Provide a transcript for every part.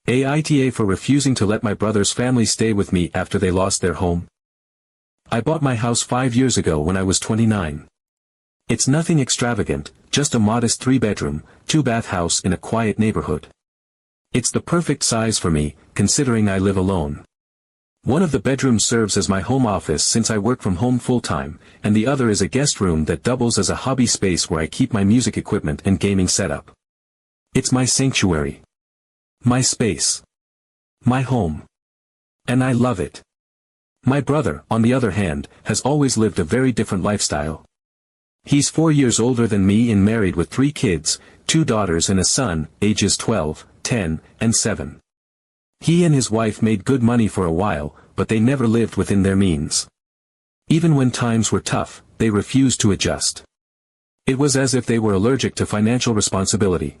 AITA for refusing to let my brother's family stay with me after they lost their home. I bought my house 5 years ago when I was 29. It's nothing extravagant, just a modest 3-bedroom, 2-bath house in a quiet neighborhood. It's the perfect size for me, considering I live alone. One of the bedrooms serves as my home office since I work from home full-time, and the other is a guest room that doubles as a hobby space where I keep my music equipment and gaming setup. It's my sanctuary. My space. My home. And I love it. My brother, on the other hand, has always lived a very different lifestyle. He's 4 years older than me and married with 3 kids, 2 daughters and a son, ages 12, 10, and 7. He and his wife made good money for a while, but they never lived within their means. Even when times were tough, they refused to adjust. It was as if they were allergic to financial responsibility.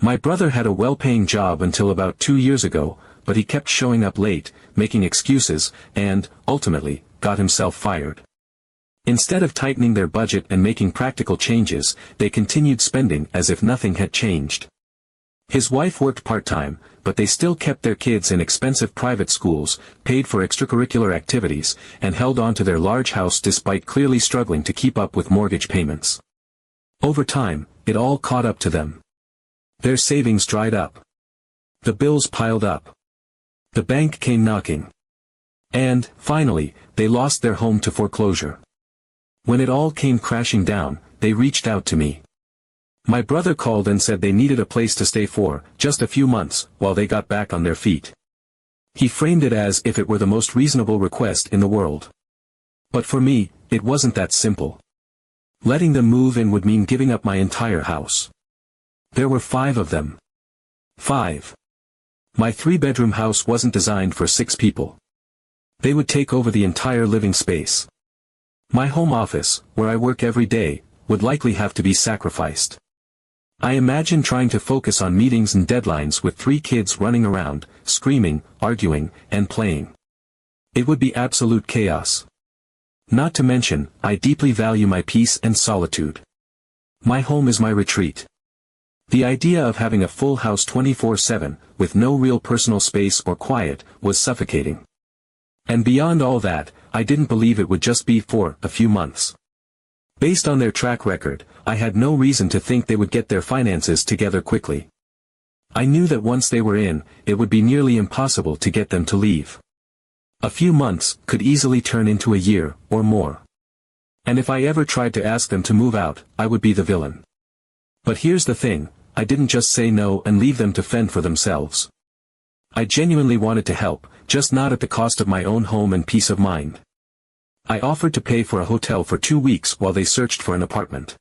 My brother had a well-paying job until about 2 years ago, but he kept showing up late, making excuses, and, ultimately, got himself fired. Instead of tightening their budget and making practical changes, they continued spending as if nothing had changed. His wife worked part-time, but they still kept their kids in expensive private schools, paid for extracurricular activities, and held on to their large house despite clearly struggling to keep up with mortgage payments. Over time, it all caught up to them. Their savings dried up. The bills piled up. The bank came knocking. And, finally, they lost their home to foreclosure. When it all came crashing down, they reached out to me. My brother called and said they needed a place to stay for just a few months while they got back on their feet. He framed it as if it were the most reasonable request in the world. But for me, it wasn't that simple. Letting them move in would mean giving up my entire house. There were 5 of them. 5. My 3-bedroom house wasn't designed for 6 people. They would take over the entire living space. My home office, where I work every day, would likely have to be sacrificed. I imagine trying to focus on meetings and deadlines with 3 kids running around, screaming, arguing, and playing. It would be absolute chaos. Not to mention, I deeply value my peace and solitude. My home is my retreat. The idea of having a full house 24/7, with no real personal space or quiet, was suffocating. And beyond all that, I didn't believe it would just be for a few months. Based on their track record, I had no reason to think they would get their finances together quickly. I knew that once they were in, it would be nearly impossible to get them to leave. A few months could easily turn into a year, or more. And if I ever tried to ask them to move out, I would be the villain. But here's the thing, I didn't just say no and leave them to fend for themselves. I genuinely wanted to help, just not at the cost of my own home and peace of mind. I offered to pay for a hotel for 2 weeks while they searched for an apartment.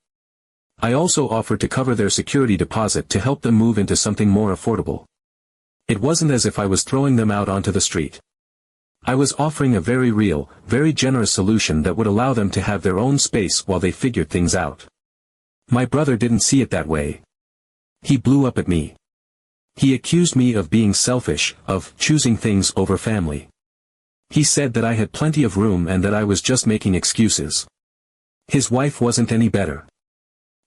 I also offered to cover their security deposit to help them move into something more affordable. It wasn't as if I was throwing them out onto the street. I was offering a very real, very generous solution that would allow them to have their own space while they figured things out. My brother didn't see it that way. He blew up at me. He accused me of being selfish, of choosing things over family. He said that I had plenty of room and that I was just making excuses. His wife wasn't any better.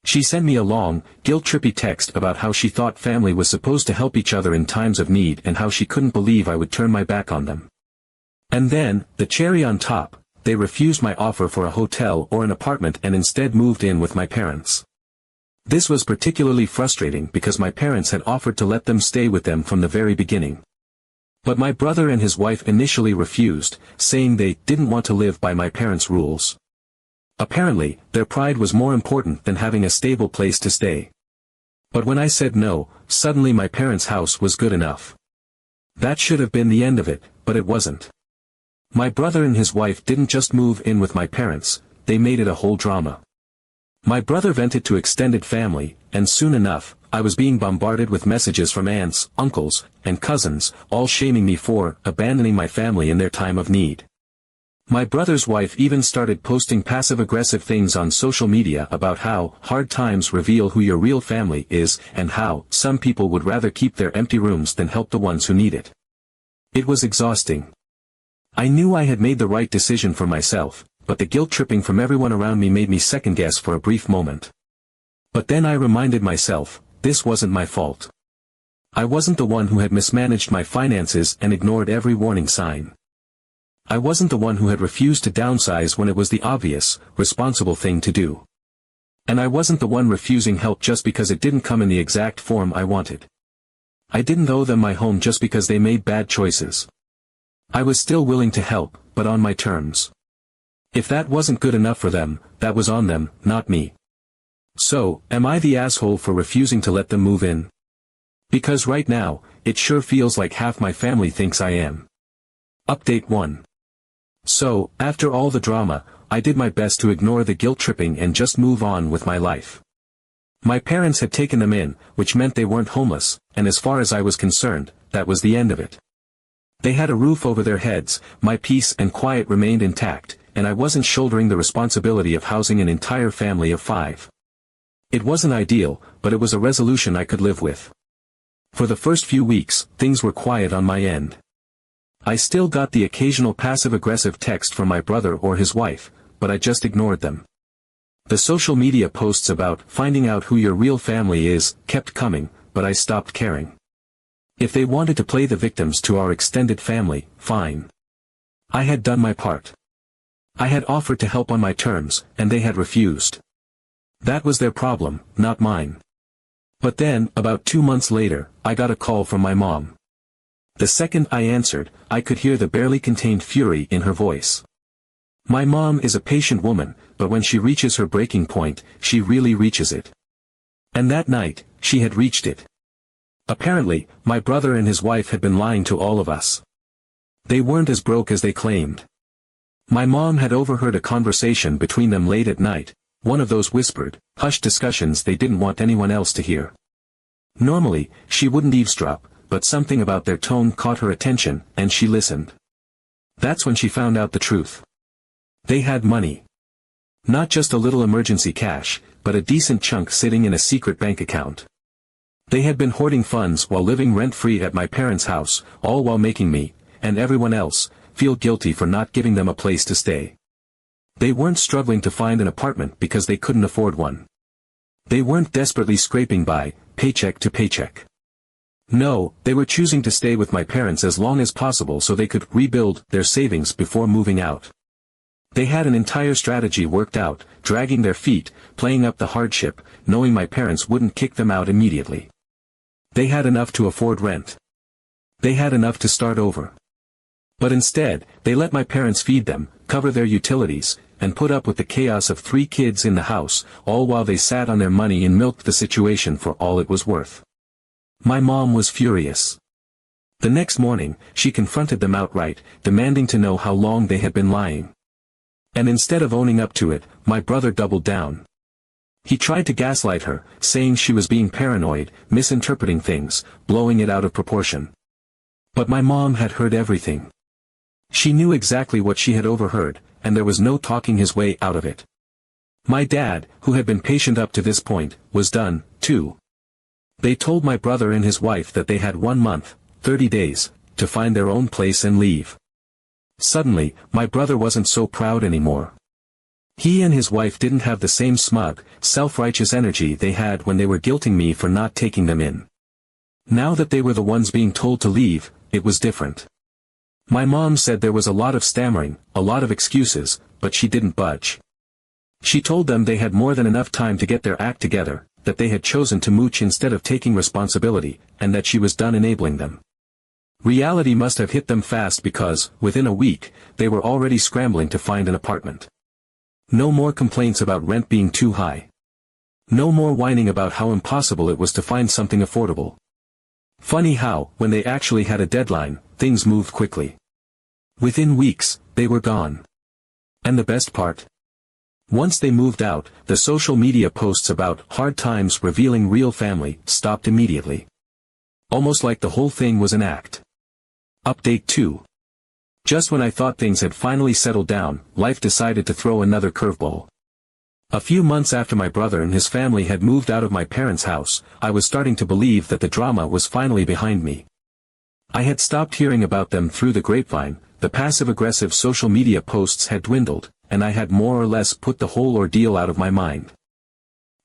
She sent me a long, guilt-trippy text about how she thought family was supposed to help each other in times of need and how she couldn't believe I would turn my back on them. And then, the cherry on top, they refused my offer for a hotel or an apartment and instead moved in with my parents. This was particularly frustrating because my parents had offered to let them stay with them from the very beginning. But my brother and his wife initially refused, saying they didn't want to live by my parents' rules. Apparently, their pride was more important than having a stable place to stay. But when I said no, suddenly my parents' house was good enough. That should have been the end of it, but it wasn't. My brother and his wife didn't just move in with my parents, they made it a whole drama. My brother vented to extended family, and soon enough, I was being bombarded with messages from aunts, uncles, and cousins, all shaming me for abandoning my family in their time of need. My brother's wife even started posting passive-aggressive things on social media about how hard times reveal who your real family is and how some people would rather keep their empty rooms than help the ones who need it. It was exhausting. I knew I had made the right decision for myself, but the guilt-tripping from everyone around me made me second-guess for a brief moment. But then I reminded myself, this wasn't my fault. I wasn't the one who had mismanaged my finances and ignored every warning sign. I wasn't the one who had refused to downsize when it was the obvious, responsible thing to do. And I wasn't the one refusing help just because it didn't come in the exact form I wanted. I didn't owe them my home just because they made bad choices. I was still willing to help, but on my terms. If that wasn't good enough for them, that was on them, not me. So, am I the asshole for refusing to let them move in? Because right now, it sure feels like half my family thinks I am. Update 1. So, after all the drama, I did my best to ignore the guilt-tripping and just move on with my life. My parents had taken them in, which meant they weren't homeless, and as far as I was concerned, that was the end of it. They had a roof over their heads, my peace and quiet remained intact, and I wasn't shouldering the responsibility of housing an entire family of 5. It wasn't ideal, but it was a resolution I could live with. For the first few weeks, things were quiet on my end. I still got the occasional passive-aggressive text from my brother or his wife, but I just ignored them. The social media posts about finding out who your real family is kept coming, but I stopped caring. If they wanted to play the victims to our extended family, fine. I had done my part. I had offered to help on my terms, and they had refused. That was their problem, not mine. But then, about 2 months later, I got a call from my mom. The second I answered, I could hear the barely contained fury in her voice. My mom is a patient woman, but when she reaches her breaking point, she really reaches it. And that night, she had reached it. Apparently, my brother and his wife had been lying to all of us. They weren't as broke as they claimed. My mom had overheard a conversation between them late at night, one of those whispered, hushed discussions they didn't want anyone else to hear. Normally, she wouldn't eavesdrop, but something about their tone caught her attention, and she listened. That's when she found out the truth. They had money. Not just a little emergency cash, but a decent chunk sitting in a secret bank account. They had been hoarding funds while living rent-free at my parents' house, all while making me, and everyone else, feel guilty for not giving them a place to stay. They weren't struggling to find an apartment because they couldn't afford one. They weren't desperately scraping by, paycheck to paycheck. No, they were choosing to stay with my parents as long as possible so they could rebuild their savings before moving out. They had an entire strategy worked out, dragging their feet, playing up the hardship, knowing my parents wouldn't kick them out immediately. They had enough to afford rent. They had enough to start over. But instead, they let my parents feed them, cover their utilities, and put up with the chaos of 3 kids in the house, all while they sat on their money and milked the situation for all it was worth. My mom was furious. The next morning, she confronted them outright, demanding to know how long they had been lying. And instead of owning up to it, my brother doubled down. He tried to gaslight her, saying she was being paranoid, misinterpreting things, blowing it out of proportion. But my mom had heard everything. She knew exactly what she had overheard, and there was no talking his way out of it. My dad, who had been patient up to this point, was done, too. They told my brother and his wife that they had 1 month, 30 days, to find their own place and leave. Suddenly, my brother wasn't so proud anymore. He and his wife didn't have the same smug, self-righteous energy they had when they were guilting me for not taking them in. Now that they were the ones being told to leave, it was different. My mom said there was a lot of stammering, a lot of excuses, but she didn't budge. She told them they had more than enough time to get their act together, that they had chosen to mooch instead of taking responsibility, and that she was done enabling them. Reality must have hit them fast because, within a week, they were already scrambling to find an apartment. No more complaints about rent being too high. No more whining about how impossible it was to find something affordable. Funny how, when they actually had a deadline, things moved quickly. Within weeks, they were gone. And the best part? Once they moved out, the social media posts about hard times revealing real family stopped immediately. Almost like the whole thing was an act. Update 2. Just when I thought things had finally settled down, life decided to throw another curveball. A few months after my brother and his family had moved out of my parents' house, I was starting to believe that the drama was finally behind me. I had stopped hearing about them through the grapevine, the passive-aggressive social media posts had dwindled, and I had more or less put the whole ordeal out of my mind.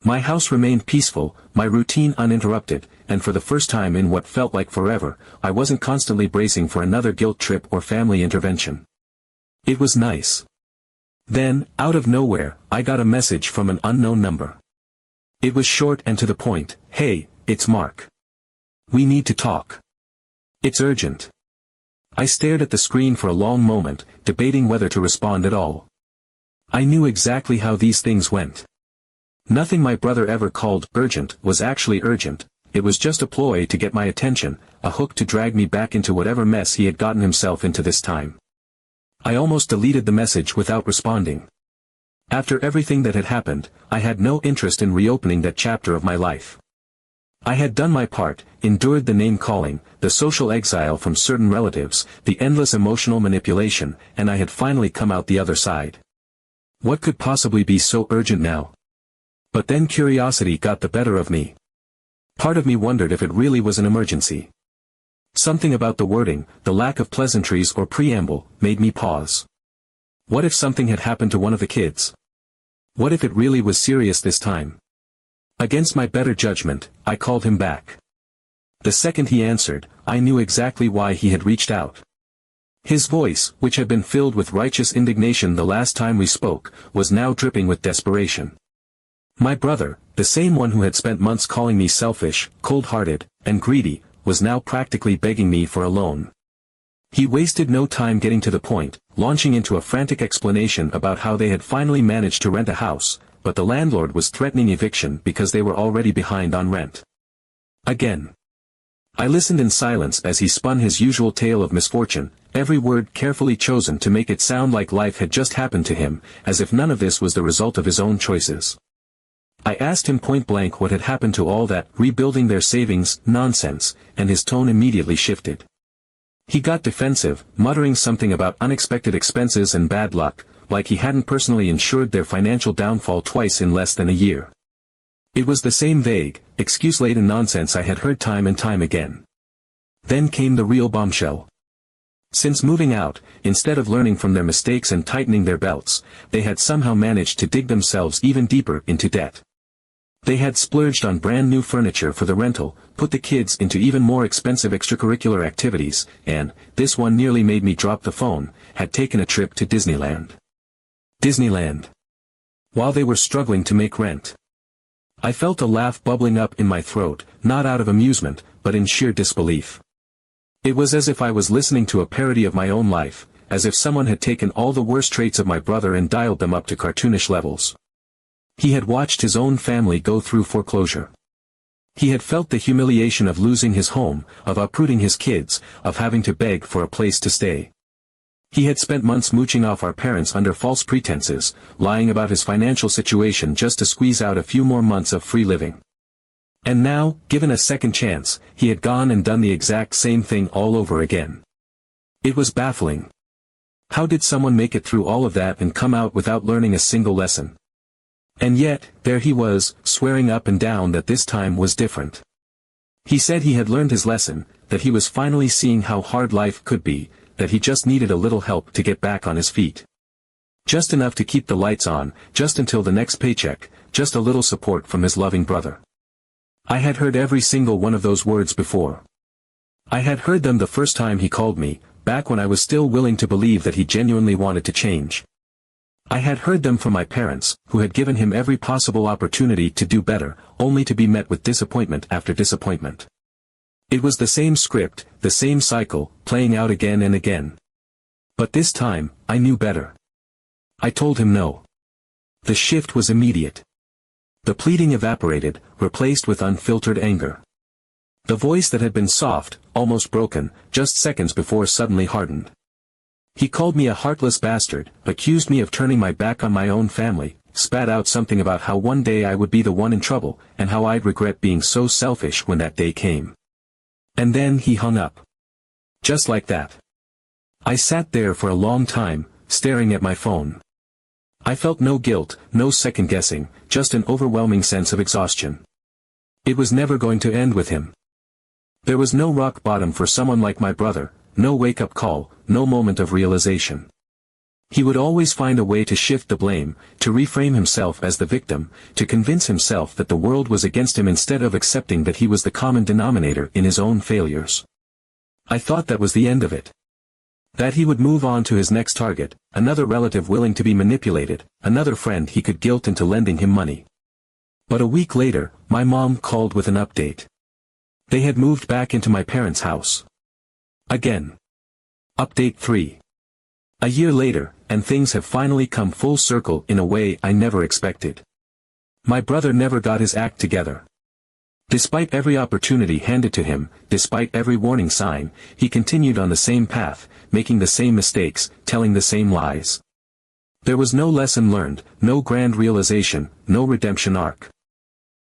My house remained peaceful, my routine uninterrupted, and for the first time in what felt like forever, I wasn't constantly bracing for another guilt trip or family intervention. It was nice. Then, out of nowhere, I got a message from an unknown number. It was short and to the point. "Hey, it's Mark. We need to talk. It's urgent." I stared at the screen for a long moment, debating whether to respond at all. I knew exactly how these things went. Nothing my brother ever called urgent was actually urgent. It was just a ploy to get my attention, a hook to drag me back into whatever mess he had gotten himself into this time. I almost deleted the message without responding. After everything that had happened, I had no interest in reopening that chapter of my life. I had done my part, endured the name-calling, the social exile from certain relatives, the endless emotional manipulation, and I had finally come out the other side. What could possibly be so urgent now? But then curiosity got the better of me. Part of me wondered if it really was an emergency. Something about the wording, the lack of pleasantries or preamble, made me pause. What if something had happened to one of the kids? What if it really was serious this time? Against my better judgment, I called him back. The second he answered, I knew exactly why he had reached out. His voice, which had been filled with righteous indignation the last time we spoke, was now dripping with desperation. My brother, the same one who had spent months calling me selfish, cold-hearted, and greedy, was now practically begging me for a loan. He wasted no time getting to the point, launching into a frantic explanation about how they had finally managed to rent a house, but the landlord was threatening eviction because they were already behind on rent. Again. I listened in silence as he spun his usual tale of misfortune, every word carefully chosen to make it sound like life had just happened to him, as if none of this was the result of his own choices. I asked him point-blank what had happened to all that rebuilding their savings nonsense, and his tone immediately shifted. He got defensive, muttering something about unexpected expenses and bad luck, like he hadn't personally ensured their financial downfall twice in less than a year. It was the same vague, excuse-laden nonsense I had heard time and time again. Then came the real bombshell. Since moving out, instead of learning from their mistakes and tightening their belts, they had somehow managed to dig themselves even deeper into debt. They had splurged on brand new furniture for the rental, put the kids into even more expensive extracurricular activities, and, this one nearly made me drop the phone, had taken a trip to Disneyland. Disneyland. While they were struggling to make rent. I felt a laugh bubbling up in my throat, not out of amusement, but in sheer disbelief. It was as if I was listening to a parody of my own life, as if someone had taken all the worst traits of my brother and dialed them up to cartoonish levels. He had watched his own family go through foreclosure. He had felt the humiliation of losing his home, of uprooting his kids, of having to beg for a place to stay. He had spent months mooching off our parents under false pretenses, lying about his financial situation just to squeeze out a few more months of free living. And now, given a second chance, he had gone and done the exact same thing all over again. It was baffling. How did someone make it through all of that and come out without learning a single lesson? And yet, there he was, swearing up and down that this time was different. He said he had learned his lesson, that he was finally seeing how hard life could be, that he just needed a little help to get back on his feet. Just enough to keep the lights on, just until the next paycheck, just a little support from his loving brother. I had heard every single one of those words before. I had heard them the first time he called me, back when I was still willing to believe that he genuinely wanted to change. I had heard them from my parents, who had given him every possible opportunity to do better, only to be met with disappointment after disappointment. It was the same script, the same cycle, playing out again and again. But this time, I knew better. I told him no. The shift was immediate. The pleading evaporated, replaced with unfiltered anger. The voice that had been soft, almost broken, just seconds before suddenly hardened. He called me a heartless bastard, accused me of turning my back on my own family, spat out something about how one day I would be the one in trouble, and how I'd regret being so selfish when that day came. And then he hung up. Just like that. I sat there for a long time, staring at my phone. I felt no guilt, no second-guessing, just an overwhelming sense of exhaustion. It was never going to end with him. There was no rock bottom for someone like my brother, no wake-up call, no moment of realization. He would always find a way to shift the blame, to reframe himself as the victim, to convince himself that the world was against him instead of accepting that he was the common denominator in his own failures. I thought that was the end of it. That he would move on to his next target, another relative willing to be manipulated, another friend he could guilt into lending him money. But a week later, my mom called with an update. They had moved back into my parents' house. Again. Update 3. A year later, and things have finally come full circle in a way I never expected. My brother never got his act together. Despite every opportunity handed to him, despite every warning sign, he continued on the same path, making the same mistakes, telling the same lies. There was no lesson learned, no grand realization, no redemption arc.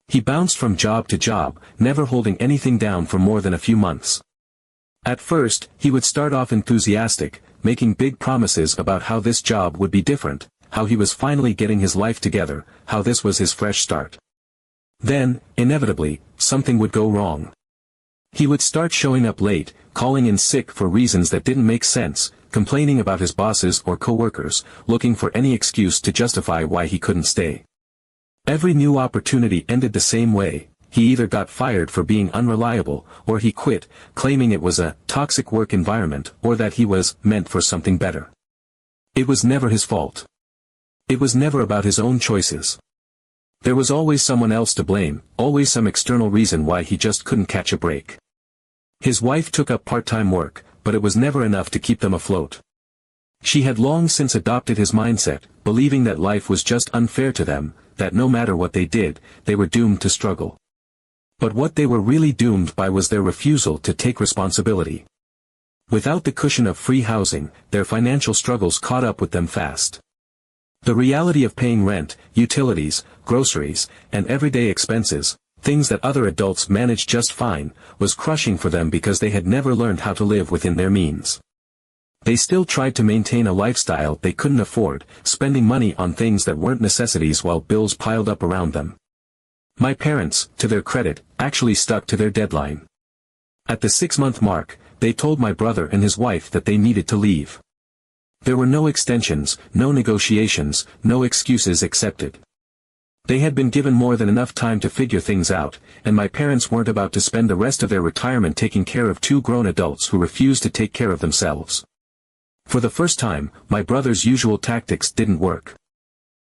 He bounced from job to job, never holding anything down for more than a few months. At first, he would start off enthusiastic, making big promises about how this job would be different, how he was finally getting his life together, how this was his fresh start. Then, inevitably, something would go wrong. He would start showing up late, calling in sick for reasons that didn't make sense, complaining about his bosses or coworkers, looking for any excuse to justify why he couldn't stay. Every new opportunity ended the same way. He either got fired for being unreliable, or he quit, claiming it was a toxic work environment, or that he was meant for something better. It was never his fault. It was never about his own choices. There was always someone else to blame, always some external reason why he just couldn't catch a break. His wife took up part-time work, but it was never enough to keep them afloat. She had long since adopted his mindset, believing that life was just unfair to them, that no matter what they did, they were doomed to struggle. But what they were really doomed by was their refusal to take responsibility. Without the cushion of free housing, their financial struggles caught up with them fast. The reality of paying rent, utilities, groceries, and everyday expenses, things that other adults managed just fine, was crushing for them because they had never learned how to live within their means. They still tried to maintain a lifestyle they couldn't afford, spending money on things that weren't necessities while bills piled up around them. My parents, to their credit, actually stuck to their deadline. At the 6-month mark, they told my brother and his wife that they needed to leave. There were no extensions, no negotiations, no excuses accepted. They had been given more than enough time to figure things out, and my parents weren't about to spend the rest of their retirement taking care of 2 grown adults who refused to take care of themselves. For the first time, my brother's usual tactics didn't work.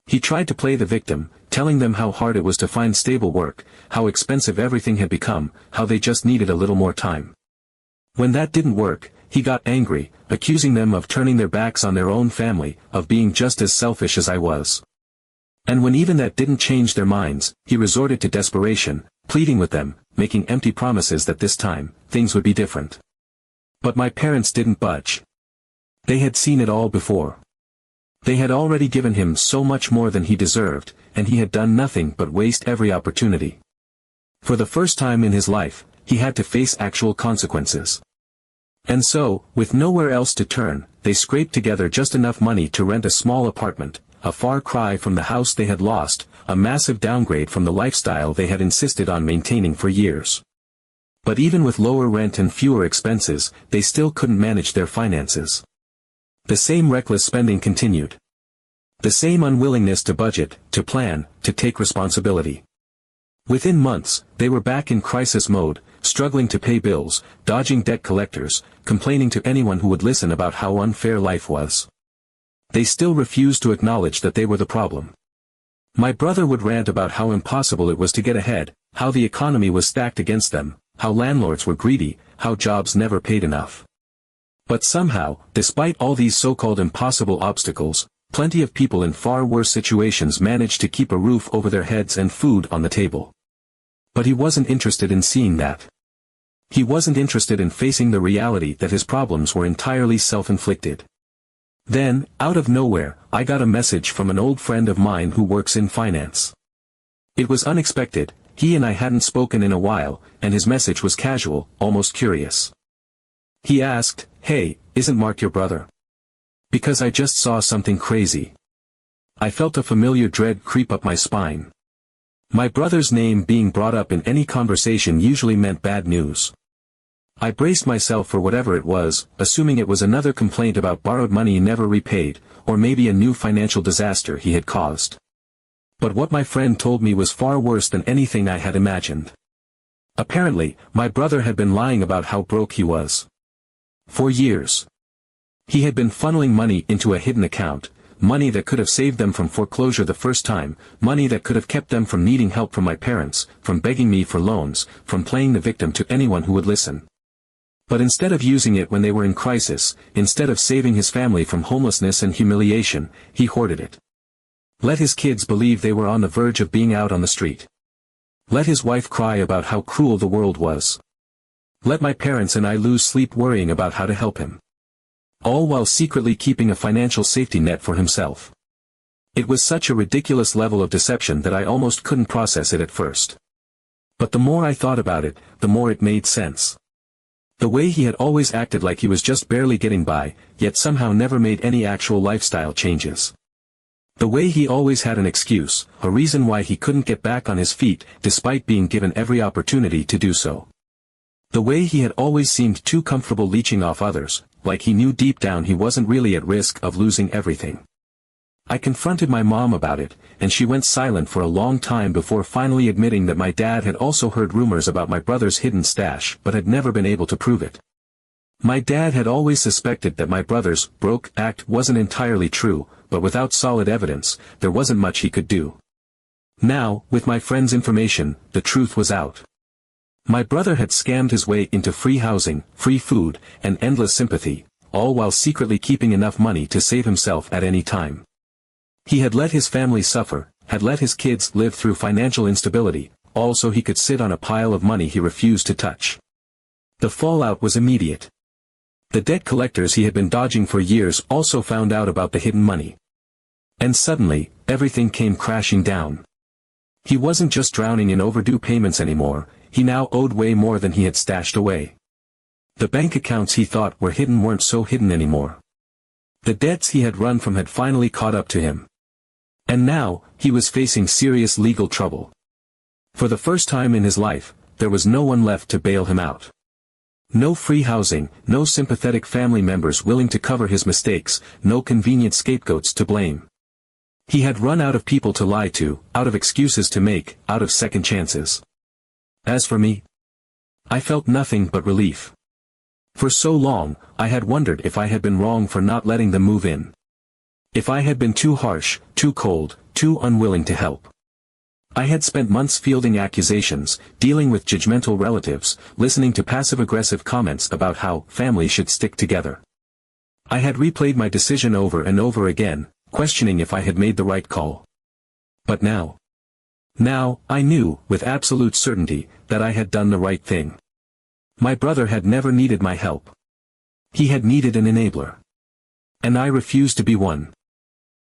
He tried to play the victim, telling them how hard it was to find stable work, how expensive everything had become, how they just needed a little more time. When that didn't work, he got angry, accusing them of turning their backs on their own family, of being just as selfish as I was. And when even that didn't change their minds, he resorted to desperation, pleading with them, making empty promises that this time, things would be different. But my parents didn't budge. They had seen it all before. They had already given him so much more than he deserved, and he had done nothing but waste every opportunity. For the first time in his life, he had to face actual consequences. And so, with nowhere else to turn, they scraped together just enough money to rent a small apartment, a far cry from the house they had lost, a massive downgrade from the lifestyle they had insisted on maintaining for years. But even with lower rent and fewer expenses, they still couldn't manage their finances. The same reckless spending continued. The same unwillingness to budget, to plan, to take responsibility. Within months, they were back in crisis mode, struggling to pay bills, dodging debt collectors, complaining to anyone who would listen about how unfair life was. They still refused to acknowledge that they were the problem. My brother would rant about how impossible it was to get ahead, how the economy was stacked against them, how landlords were greedy, how jobs never paid enough. But somehow, despite all these so-called impossible obstacles, plenty of people in far worse situations managed to keep a roof over their heads and food on the table. But he wasn't interested in seeing that. He wasn't interested in facing the reality that his problems were entirely self-inflicted. Then, out of nowhere, I got a message from an old friend of mine who works in finance. It was unexpected, he and I hadn't spoken in a while, and his message was casual, almost curious. He asked, "Hey, isn't Mark your brother? Because I just saw something crazy." I felt a familiar dread creep up my spine. My brother's name being brought up in any conversation usually meant bad news. I braced myself for whatever it was, assuming it was another complaint about borrowed money never repaid, or maybe a new financial disaster he had caused. But what my friend told me was far worse than anything I had imagined. Apparently, my brother had been lying about how broke he was. For years. He had been funneling money into a hidden account, money that could have saved them from foreclosure the first time, money that could have kept them from needing help from my parents, from begging me for loans, from playing the victim to anyone who would listen. But instead of using it when they were in crisis, instead of saving his family from homelessness and humiliation, he hoarded it. Let his kids believe they were on the verge of being out on the street. Let his wife cry about how cruel the world was. Let my parents and I lose sleep worrying about how to help him. All while secretly keeping a financial safety net for himself. It was such a ridiculous level of deception that I almost couldn't process it at first. But the more I thought about it, the more it made sense. The way he had always acted like he was just barely getting by, yet somehow never made any actual lifestyle changes. The way he always had an excuse, a reason why he couldn't get back on his feet, despite being given every opportunity to do so. The way he had always seemed too comfortable leeching off others, like he knew deep down he wasn't really at risk of losing everything. I confronted my mom about it, and she went silent for a long time before finally admitting that my dad had also heard rumors about my brother's hidden stash but had never been able to prove it. My dad had always suspected that my brother's broke act wasn't entirely true, but without solid evidence, there wasn't much he could do. Now, with my friend's information, the truth was out. My brother had scammed his way into free housing, free food, and endless sympathy, all while secretly keeping enough money to save himself at any time. He had let his family suffer, had let his kids live through financial instability, all so he could sit on a pile of money he refused to touch. The fallout was immediate. The debt collectors he had been dodging for years also found out about the hidden money. And suddenly, everything came crashing down. He wasn't just drowning in overdue payments anymore, he now owed way more than he had stashed away. The bank accounts he thought were hidden weren't so hidden anymore. The debts he had run from had finally caught up to him. And now, he was facing serious legal trouble. For the first time in his life, there was no one left to bail him out. No free housing, no sympathetic family members willing to cover his mistakes, no convenient scapegoats to blame. He had run out of people to lie to, out of excuses to make, out of second chances. As for me, I felt nothing but relief. For so long, I had wondered if I had been wrong for not letting them move in. If I had been too harsh, too cold, too unwilling to help. I had spent months fielding accusations, dealing with judgmental relatives, listening to passive-aggressive comments about how family should stick together. I had replayed my decision over and over again, questioning if I had made the right call. But now, I knew, with absolute certainty, that I had done the right thing. My brother had never needed my help. He had needed an enabler. And I refused to be one.